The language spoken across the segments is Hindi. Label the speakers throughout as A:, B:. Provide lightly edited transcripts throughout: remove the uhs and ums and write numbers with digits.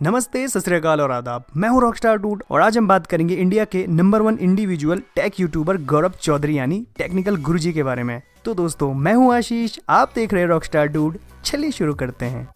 A: नमस्ते, सत श्री अकाल और आदाब। मैं हूं रॉकस्टार डूड और आज हम बात करेंगे इंडिया के नंबर 1 इंडिविजुअल टेक यूट्यूबर गौरव चौधरी यानी टेक्निकल गुरुजी के बारे में। तो दोस्तों, मैं हूं आशीष, आप देख रहे हैं रॉकस्टार डूड। चलिए शुरू करते हैं।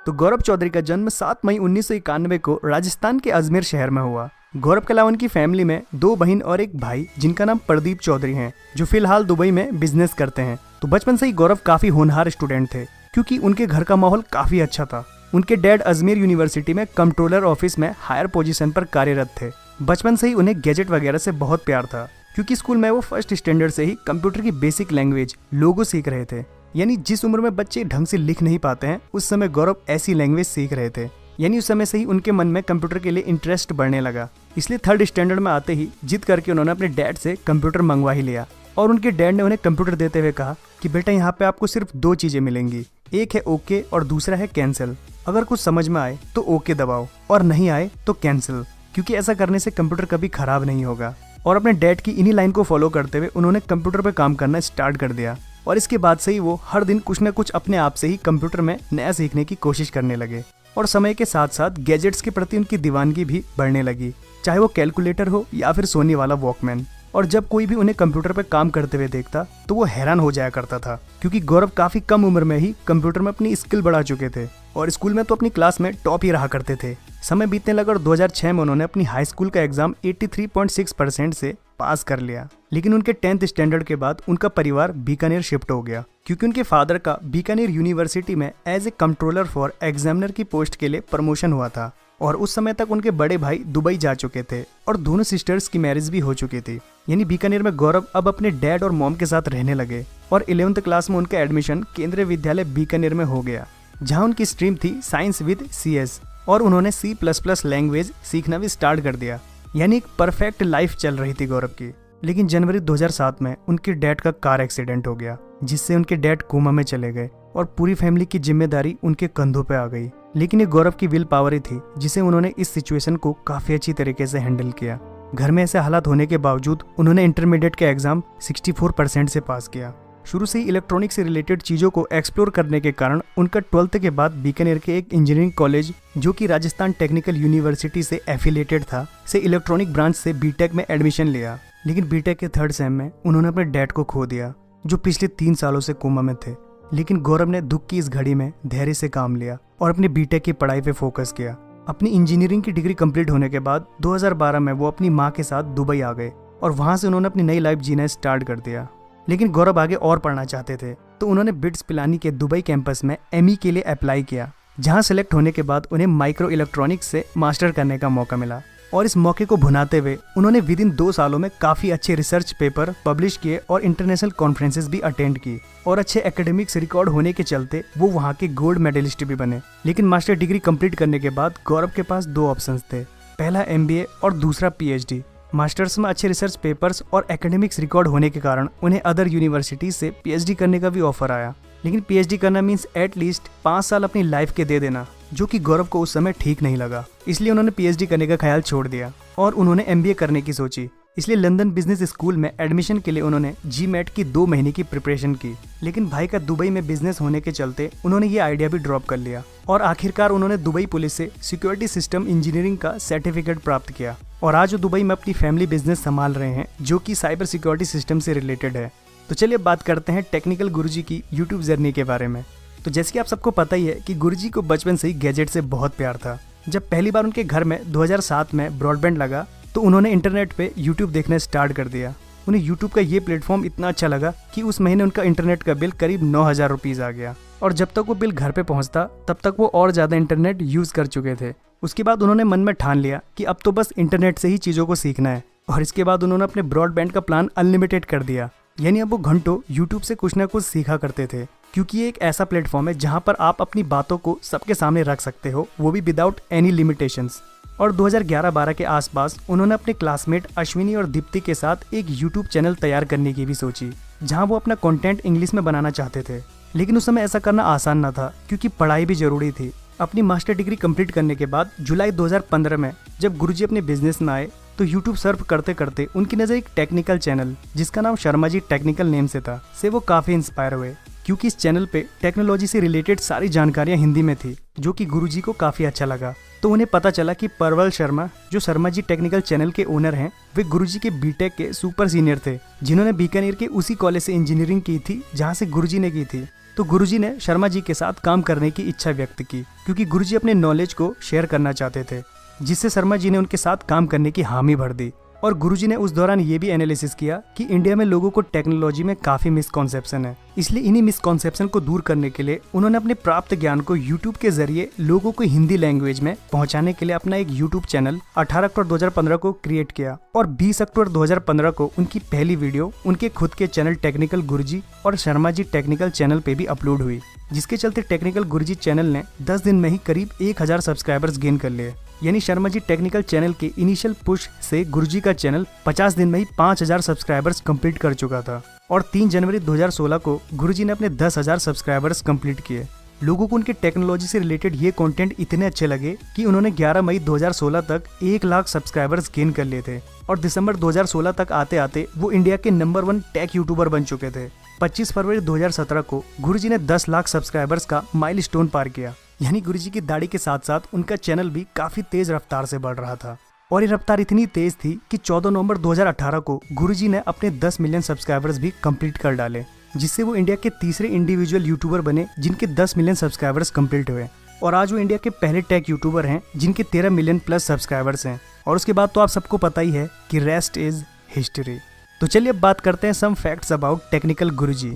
A: तो गौरव चौधरी का जन्म 7 मई 1991 को राजस्थान के अजमेर शहर में हुआ। गौरव के अलावा उनकी फैमिली में 2 बहन और एक भाई जिनका नाम प्रदीप चौधरी हैं, जो फिलहाल दुबई में बिजनेस करते हैं। तो बचपन से ही गौरव काफी होनहार स्टूडेंट थे क्योंकि उनके घर का माहौल काफी अच्छा था। उनके डैड अजमेर यूनिवर्सिटी में कंट्रोलर ऑफिस में हायर पोजीशन पर कार्यरत थे। बचपन से ही उन्हें गैजेट वगैरह से बहुत प्यार था क्योंकि स्कूल में वो फर्स्ट स्टैंडर्ड से ही कंप्यूटर की बेसिक लैंग्वेज लोगो सीख रहे थे। यानी जिस उम्र में बच्चे ढंग से लिख नहीं पाते हैं, उस समय गौरव ऐसी लैंग्वेज सीख रहे थे। यानी उस समय से ही उनके मन में कंप्यूटर के लिए इंटरेस्ट बढ़ने लगा। इसलिए 3rd स्टैंडर्ड में आते ही जिद करके उन्होंने अपने डैड से कंप्यूटर मंगवा ही लिया और उनके डैड ने उन्हें कंप्यूटर देते हुए कहा कि बेटा, यहाँ पे आपको सिर्फ 2 चीजें मिलेंगी, एक है ओके और दूसरा है कैंसिल। अगर कुछ समझ में आए तो ओके दबाओ और नहीं आए तो कैंसिल, क्योंकि ऐसा करने से कंप्यूटर कभी खराब नहीं होगा। और अपने डैड की इन्हीं लाइन को फॉलो करते हुए उन्होंने कंप्यूटर पर काम करना स्टार्ट कर दिया और इसके बाद से ही वो हर दिन कुछ न कुछ अपने आप से ही कंप्यूटर में नया सीखने की कोशिश करने लगे। और समय के साथ साथ गैजेट्स के प्रति उनकी दीवानगी भी बढ़ने लगी, चाहे वो कैलकुलेटर हो या फिर सोनी वाला वॉकमैन। और जब कोई भी उन्हें कंप्यूटर पर काम करते हुए देखता तो वो हैरान हो जाया करता था, क्योंकि गौरव काफी कम उम्र में ही कंप्यूटर में अपनी स्किल बढ़ा चुके थे और स्कूल में तो अपनी क्लास में टॉप ही रहा करते थे। समय बीतने लगा और 2006 में उन्होंने अपनी हाई स्कूल का एग्जाम 83.6% से पास कर लिया। लेकिन उनके 10th स्टैंडर्ड के बाद उनका परिवार बीकानेर शिफ्ट हो गया, क्योंकि उनके फादर का बीकानेर यूनिवर्सिटी में as a controller for examiner की पोस्ट के लिए प्रमोशन हुआ था। और उस समय तक उनके बड़े भाई दुबई जा चुके थे और दोनों सिस्टर्स की मैरिज भी हो चुकी थी। यानी बीकानेर में गौरव अब अपने डैड और मॉम के साथ रहने लगे और 11th क्लास में उनका एडमिशन केंद्रीय विद्यालय बीकानेर में हो गया, जहां उनकी स्ट्रीम थी साइंस विद CS और उन्होंने C++ लैंग्वेज सीखना भी स्टार्ट कर दिया। यानी एक परफेक्ट लाइफ चल रही थी गौरव की। लेकिन जनवरी 2007 में उनके डैड का कार एक्सीडेंट हो गया, जिससे उनके डैड कोमा में चले गए और पूरी फैमिली की जिम्मेदारी उनके कंधों पे आ गई। लेकिन ये गौरव की विल पावर ही थी जिसे उन्होंने इस सिचुएशन को काफी अच्छी तरीके से हैंडल किया। घर में ऐसे हालात होने के बावजूद उन्होंने इंटरमीडिएट के एग्जाम 64% से पास किया। शुरू से ही इलेक्ट्रॉनिक से रिलेटेड चीजों को एक्सप्लोर करने के कारण उनका 12th के बाद बीकानेर के एक इंजीनियरिंग कॉलेज, जो कि राजस्थान टेक्निकल यूनिवर्सिटी से एफिलिएटेड था, से इलेक्ट्रॉनिक ब्रांच से बीटेक में एडमिशन लिया। लेकिन बीटेक के 3rd सेम में उन्होंने अपने डैड को खो दिया, जो पिछले 3 सालों से कोमा में थे। लेकिन गौरव ने दुख की इस घड़ी में धैर्य से काम लिया और अपनी बीटेक की पढ़ाई पे फोकस किया। अपनी इंजीनियरिंग की डिग्री कंप्लीट होने के बाद 2012 में वो अपनी माँ के साथ दुबई आ गए और वहां से उन्होंने अपनी नई लाइफ जीना स्टार्ट कर दिया। लेकिन गौरव आगे और पढ़ना चाहते थे, तो उन्होंने बिट्स पिलानी के दुबई कैंपस में ME के लिए अप्लाई किया, जहां सेलेक्ट होने के बाद उन्हें माइक्रो इलेक्ट्रॉनिक्स से मास्टर करने का मौका मिला। और इस मौके को भुनाते हुए उन्होंने विद इन 2 सालों में काफी अच्छे रिसर्च पेपर पब्लिश किए और इंटरनेशनल कॉन्फ्रेंसेस भी अटेंड की और अच्छे एकेडमिक्स रिकॉर्ड होने के चलते वो वहाँ के गोल्ड मेडलिस्ट भी बने। लेकिन मास्टर डिग्री कंप्लीट करने के बाद गौरव के पास 2 ऑप्शंस थे, पहला MBA और दूसरा PhD। मास्टर्स में अच्छे रिसर्च पेपर्स और एकेडमिक्स रिकॉर्ड होने के कारण उन्हें अदर यूनिवर्सिटी से PhD करने का भी ऑफर आया। लेकिन PhD करना मीन्स एटलीस्ट 5 साल अपनी लाइफ के दे देना, जो कि गौरव को उस समय ठीक नहीं लगा। इसलिए उन्होंने PhD करने का ख्याल छोड़ दिया और उन्होंने MBA करने की सोची। इसलिए लंदन बिजनेस स्कूल में एडमिशन के लिए उन्होंने GMAT की 2 महीने की प्रिपरेशन की। लेकिन भाई का दुबई में बिजनेस होने के चलते उन्होंने ये आइडिया भी ड्रॉप कर लिया और आखिरकार उन्होंने दुबई पुलिस से सिक्योरिटी सिस्टम इंजीनियरिंग का सर्टिफिकेट प्राप्त किया और आज वो दुबई में अपनी फैमिली बिजनेस संभाल रहे हैं, जो कि साइबर सिक्योरिटी सिस्टम से रिलेटेड है। तो चलिए बात करते हैं टेक्निकल गुरुजी की यूट्यूब जर्नी के बारे में। तो जैसे कि आप सबको पता ही है कि गुरुजी को बचपन से ही गैजेट से बहुत प्यार था। जब पहली बार उनके घर में 2007 में ब्रॉडबैंड लगा तो उन्होंने इंटरनेट पे यूट्यूब देखना स्टार्ट कर दिया। उन्हें यूट्यूब का ये प्लेटफॉर्म इतना अच्छा लगा कि उस महीने उनका इंटरनेट का बिल करीब 9,000 रुपीज़ आ गया और जब तक वो बिल घर पे पहुंचता तब तक वो और ज़्यादा इंटरनेट यूज़ कर चुके थे। उसके बाद उन्होंने मन में ठान लिया कि अब तो बस इंटरनेट से ही चीज़ों को सीखना है और इसके बाद उन्होंने अपने ब्रॉडबैंड का प्लान अनलिमिटेड कर दिया। यानी अब वो घंटों यूट्यूब से कुछ ना कुछ सीखा करते थे, क्योंकि ये एक ऐसा प्लेटफॉर्म है जहाँ पर आप अपनी बातों को सबके सामने रख सकते हो, वो भी विदाउट एनी लिमिटेशंस। और 2011-12 के आसपास उन्होंने अपने क्लासमेट अश्विनी और दीप्ति के साथ एक यूट्यूब चैनल तैयार करने की भी सोची, जहां वो अपना कंटेंट इंग्लिश में बनाना चाहते थे। लेकिन उस समय ऐसा करना आसान न था, क्योंकि पढ़ाई भी जरूरी थी। अपनी मास्टर डिग्री कंप्लीट करने के बाद जुलाई 2015 में जब गुरुजी अपने बिजनेस में आए तो यूट्यूब सर्फ करते करते उनकी नज़र एक टेक्निकल चैनल जिसका नाम शर्मा जी टेक्निकल नेम से था से वो काफ़ी इंस्पायर हुए, क्योंकि इस चैनल पे टेक्नोलॉजी से रिलेटेड सारी जानकारियां हिंदी में थी, जो कि गुरुजी को काफ़ी अच्छा लगा। तो उन्हें पता चला कि परवल शर्मा, जो शर्मा जी टेक्निकल चैनल के ओनर हैं, वे गुरुजी के बीटेक के सुपर सीनियर थे, जिन्होंने बीकानेर के उसी कॉलेज से इंजीनियरिंग की थी जहाँ से गुरुजी ने की थी। तो गुरुजी ने शर्मा जी के साथ काम करने की इच्छा व्यक्त की, क्योंकि गुरुजी अपने नॉलेज को शेयर करना चाहते थे, जिससे शर्मा जी ने उनके साथ काम करने की हामी भर दी। और गुरुजी ने उस दौरान ये भी एनालिसिस किया कि इंडिया में लोगों को टेक्नोलॉजी में काफ़ी मिसकॉन्सेप्शन है, इसलिए इन्हीं मिसकॉन्सेप्शन को दूर करने के लिए उन्होंने अपने प्राप्त ज्ञान को यूट्यूब के जरिए लोगों को हिंदी लैंग्वेज में पहुंचाने के लिए अपना एक यूट्यूब चैनल 18 अक्टूबर 2015 को क्रिएट किया और 20 अक्टूबर 2015 को उनकी पहली वीडियो उनके खुद के चैनल टेक्निकल गुरुजी और शर्मा जी टेक्निकल चैनल पे भी अपलोड हुई, जिसके चलते टेक्निकल गुरुजी चैनल ने 10 दिन में ही करीब 1000 सब्सक्राइबर्स गेन कर लिए। यानी शर्मा जी टेक्निकल चैनल के इनिशियल पुश से गुरुजी का चैनल 50 दिन में ही 5000 सब्सक्राइबर्स कंप्लीट कर चुका था और 3 जनवरी 2016 को गुरुजी ने अपने 10,000 सब्सक्राइबर्स कंप्लीट किए। लोगों को उनके टेक्नोलॉजी से रिलेटेड ये कंटेंट इतने अच्छे लगे कि उन्होंने 11 मई 2016 तक 1 लाख सब्सक्राइबर्स गेन कर लिए थे और दिसंबर 2016 तक आते आते वो इंडिया के नंबर 1 टेक यूट्यूबर बन चुके थे। 25 फरवरी 2017 को गुरुजी ने 10 लाख सब्सक्राइबर्स का माइलस्टोन पार किया। यानी गुरुजी की दाढ़ी के साथ साथ उनका चैनल भी काफी तेज रफ्तार से बढ़ रहा था और ये रफ्तार इतनी तेज थी कि 14 नवंबर 2018 को गुरुजी ने अपने 10 मिलियन सब्सक्राइबर्स भी कंप्लीट कर डाले, जिससे वो इंडिया के तीसरे इंडिविजुअल यूट्यूबर बने जिनके 10 मिलियन सब्सक्राइबर्स कंप्लीट हुए। और आज वो इंडिया के पहले टेक यूट्यूबर हैं जिनके 13 मिलियन प्लस सब्सक्राइबर्स हैं। और उसके बाद तो आप सबको पता ही है कि रेस्ट इज हिस्ट्री। तो चलिए अब बात करते हैं सम फैक्ट्स अबाउट टेक्निकल गुरुजी।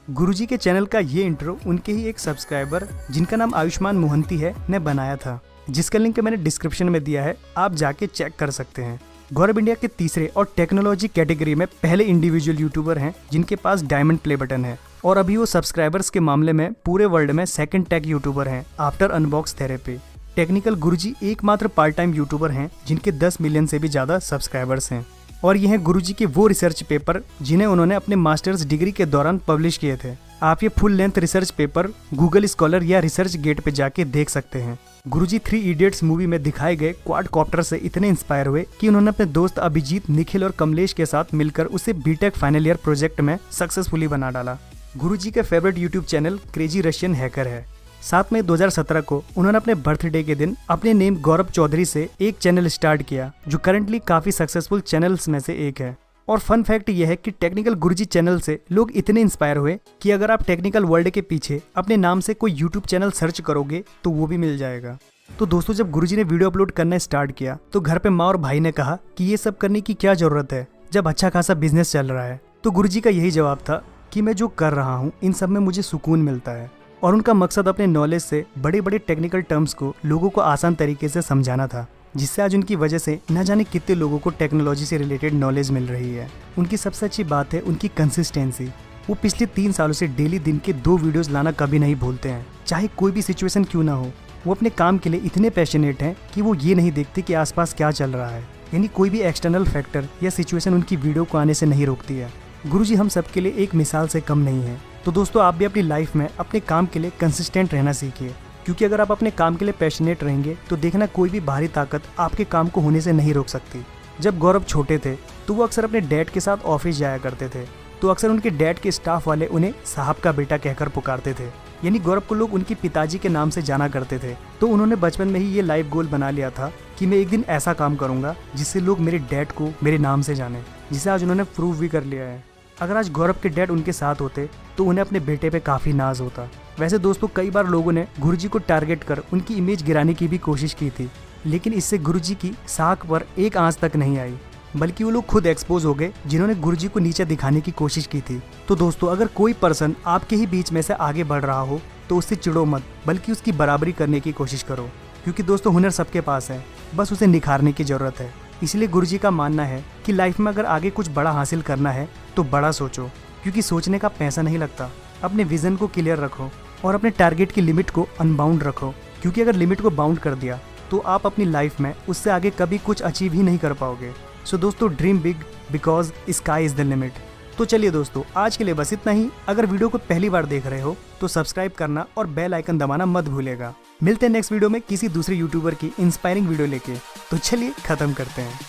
A: गुरुजी के चैनल का ये इंट्रो उनके ही एक सब्सक्राइबर जिनका नाम आयुष्मान मोहंती है ने बनाया था, जिसका लिंक मैंने डिस्क्रिप्शन में दिया है, आप जाके चेक कर सकते हैं। गौरव इंडिया के तीसरे और टेक्नोलॉजी कैटेगरी में पहले इंडिविजुअल यूट्यूबर हैं जिनके पास डायमंड प्ले बटन है और अभी वो सब्सक्राइबर्स के मामले में पूरे वर्ल्ड में सेकंड टेक यूट्यूबर हैं आफ्टर अनबॉक्स थेरेपी। टेक्निकल गुरुजी एकमात्र पार्ट टाइम यूट्यूबर हैं जिनके 10 मिलियन से भी ज्यादा सब्सक्राइबर्स हैं और यह हैं गुरुजी के वो रिसर्च पेपर जिन्हें उन्होंने अपने मास्टर्स डिग्री के दौरान पब्लिश किए थे। आप ये full length research paper Google scholar या रिसर्च गेट पे जाके देख सकते हैं। गुरुजी 3 इडियट्स मूवी में दिखाए गए क्वाड कॉप्टर से इतने इंस्पायर हुए कि उन्होंने अपने दोस्त अभिजीत, निखिल और कमलेश के साथ मिलकर उसे बीटेक फाइनल ईयर प्रोजेक्ट में सक्सेसफुली बना डाला। गुरुजी का favourite YouTube channel crazy Russian hacker है। 7 मई 2017 को उन्होंने अपने बर्थडे के दिन अपने नेम गौरव चौधरी से एक चैनल स्टार्ट किया जो करंटली काफी सक्सेसफुल चैनल्स में से एक है। और फन फैक्ट यह है कि टेक्निकल गुरुजी चैनल से लोग इतने इंस्पायर हुए कि अगर आप टेक्निकल वर्ल्ड के पीछे अपने नाम से कोई यूट्यूब चैनल सर्च करोगे तो वो भी मिल जाएगा। तो दोस्तों, जब गुरुजी ने वीडियो अपलोड करना स्टार्ट किया तो घर पे माँ और भाई ने कहा कि ये सब करने की क्या जरूरत है जब अच्छा खासा बिजनेस चल रहा है। तो गुरुजी का यही जवाब था कि मैं जो कर रहा हूँ इन सब में मुझे सुकून मिलता है। और उनका मकसद अपने नॉलेज से बड़े बड़े टेक्निकल टर्म्स को लोगों को आसान तरीके से समझाना था, जिससे आज उनकी वजह से न जाने कितने लोगों को टेक्नोलॉजी से रिलेटेड नॉलेज मिल रही है। उनकी सबसे अच्छी बात है उनकी कंसिस्टेंसी। वो पिछले 3 सालों से डेली दिन के 2 वीडियोस लाना कभी नहीं भूलते हैं, चाहे कोई भी सिचुएशन क्यों ना हो। वो अपने काम के लिए इतने पैशनेट हैं कि वो ये नहीं देखते कि आसपास क्या चल रहा है, यानी कोई भी एक्सटर्नल फैक्टर या सिचुएशन उनकी वीडियो को आने से नहीं रोकती है। गुरुजी हम सबके लिए एक मिसाल से कम नहीं है। तो दोस्तों, आप भी अपनी लाइफ में अपने काम के लिए कंसिस्टेंट रहना सीखिए, क्योंकि अगर आप अपने काम के लिए पैशनेट रहेंगे तो देखना कोई भी बाहरी ताकत आपके काम को होने से नहीं रोक सकती। जब गौरव छोटे थे तो वो अक्सर अपने डैड के साथ ऑफिस जाया करते थे, तो अक्सर उनके डैड के स्टाफ वाले उन्हें साहब का बेटा कहकर पुकारते थे, यानी गौरव को लोग उनके पिताजी के नाम से जाना करते थे। तो उन्होंने बचपन में ही ये लाइफ गोल बना लिया था कि मैं एक दिन ऐसा काम करूंगा जिससे लोग मेरे डैड को मेरे नाम से जाने, जिसे आज उन्होंने प्रूव भी कर लिया है। अगर आज गौरव के डैड उनके साथ होते तो उन्हें अपने बेटे पे काफी नाज होता। वैसे दोस्तों, कई बार लोगों ने गुरुजी को टारगेट कर उनकी इमेज गिराने की भी कोशिश की थी, लेकिन इससे गुरुजी की साख पर एक आंच तक नहीं आई, बल्कि वो लोग खुद एक्सपोज हो गए जिन्होंने गुरुजी को नीचे दिखाने की कोशिश की थी। तो दोस्तों, अगर कोई पर्सन आपके ही बीच में से आगे बढ़ रहा हो तो उससे चिढ़ो मत, बल्कि उसकी बराबरी करने की कोशिश करो, क्योंकि दोस्तों हुनर सबके पास है, बस उसे निखारने की जरूरत है। इसलिए गुरुजी का मानना है कि लाइफ में अगर आगे कुछ बड़ा हासिल करना है तो बड़ा सोचो, क्योंकि सोचने का पैसा नहीं लगता। अपने विजन को क्लियर रखो और अपने टारगेट की लिमिट को अनबाउंड रखो, क्योंकि अगर लिमिट को बाउंड कर दिया तो आप अपनी लाइफ में उससे आगे कभी कुछ अचीव ही नहीं कर पाओगे। सो दोस्तों, dream big because sky is the limit. तो चलिए दोस्तों, आज के लिए बस इतना ही। अगर वीडियो को पहली बार देख रहे हो तो सब्सक्राइब करना और बेल आइकन दबाना मत भूलिएगा। मिलते हैं नेक्स्ट वीडियो में किसी दूसरे यूट्यूबर की इंस्पायरिंग वीडियो लेके। तो चलिए खत्म करते हैं।